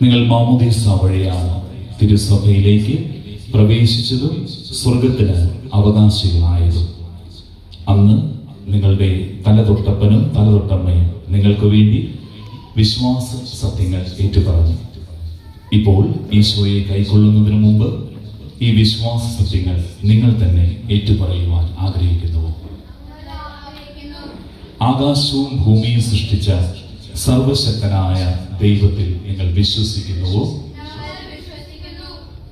നിങ്ങൾ മാമോദീസ വഴിയാണ് തിരുസഭയിലേക്ക് പ്രവേശിച്ചതും സ്വർഗത്തിന് അവകാശികളായതും. അന്ന് നിങ്ങളുടെ തലതൊട്ടപ്പനും തലതൊട്ടമ്മയും നിങ്ങൾക്ക് വേണ്ടി വിശ്വാസ സത്യങ്ങൾ ഏറ്റുപറഞ്ഞു. ഇപ്പോൾ ഈശോയെ കൈക്കൊള്ളുന്നതിന് മുമ്പ് ഈ വിശ്വാസ സത്യങ്ങൾ നിങ്ങൾ തന്നെ ഏറ്റുപറയുവാൻ ആഗ്രഹിക്കുന്നുവോ? ആകാശവും ഭൂമിയും സൃഷ്ടിച്ച സർവശക്തനായ ദൈവത്തിൽ നിങ്ങൾ വിശ്വസിക്കുന്നുവോ?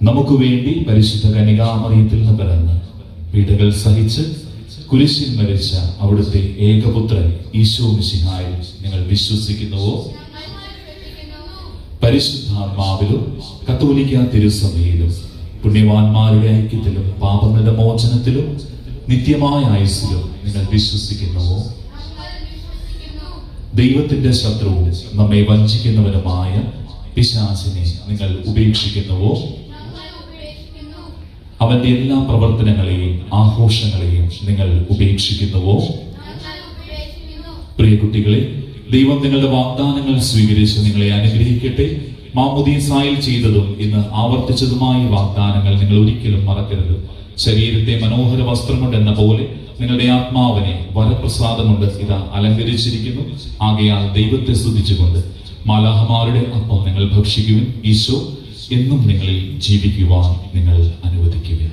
നമുക്ക് വേണ്ടി പരിശുദ്ധ കന്യകാമറിയത്തിൽ നിന്ന് പിറന്ന് പീഡകൾ സഹിച്ച് കുരിശിൽ മരിച്ച അവിടുത്തെ ഏകപുത്രൻ ഈശോ മിശിഹായിൽ നിങ്ങൾ വിശ്വസിക്കുന്നുവോ? പരിശുദ്ധാത്മാവിലും കത്തോലിക്ക തിരുസഭയിലും പുണ്യവാന്മാരുടെ ഐക്യത്തിലും പാപങ്ങളുടെ മോചനത്തിലും നിത്യമായ ആയുസ്സിലും നിങ്ങൾ വിശ്വസിക്കുന്നുവോ? ദൈവത്തിന്റെ ശത്രുവും നമ്മെ വഞ്ചിക്കുന്നവനുമായ പിശാചിനെ നിങ്ങൾ ഉപേക്ഷിക്കുന്നുവോ? അവന്റെ എല്ലാ പ്രവർത്തനങ്ങളെയും ആഘോഷങ്ങളെയും നിങ്ങൾ ഉപേക്ഷിക്കുന്നുവോ? പ്രിയ കുട്ടികളെ, ദൈവം നിങ്ങളുടെ വാഗ്ദാനങ്ങൾ സ്വീകരിച്ച് നിങ്ങളെ അനുഗ്രഹിക്കട്ടെ. മാമോദീസായിൽ ചെയ്തതും ഇന്ന് ആവർത്തിച്ചതുമായ വാഗ്ദാനങ്ങൾ നിങ്ങൾ ഒരിക്കലും മറക്കരുത്. ശരീരത്തെ മനോഹര വസ്ത്രം കൊണ്ട് എന്ന പോലെ നിങ്ങളുടെ ആത്മാവിനെ വരപ്രസാദം കൊണ്ട് ഇതാ അലങ്കരിച്ചിരിക്കുന്നു. ആകയാൽ ദൈവത്തെ സ്തുതിച്ചുകൊണ്ട് മാലാഹമാരുടെ അപ്പം നിങ്ങൾ ഭക്ഷിക്കുവിൻ. ഈശോ എന്നും നിങ്ങളിൽ ജീവിക്കുവാൻ നിങ്ങൾ അനുവദിക്കുവിൻ.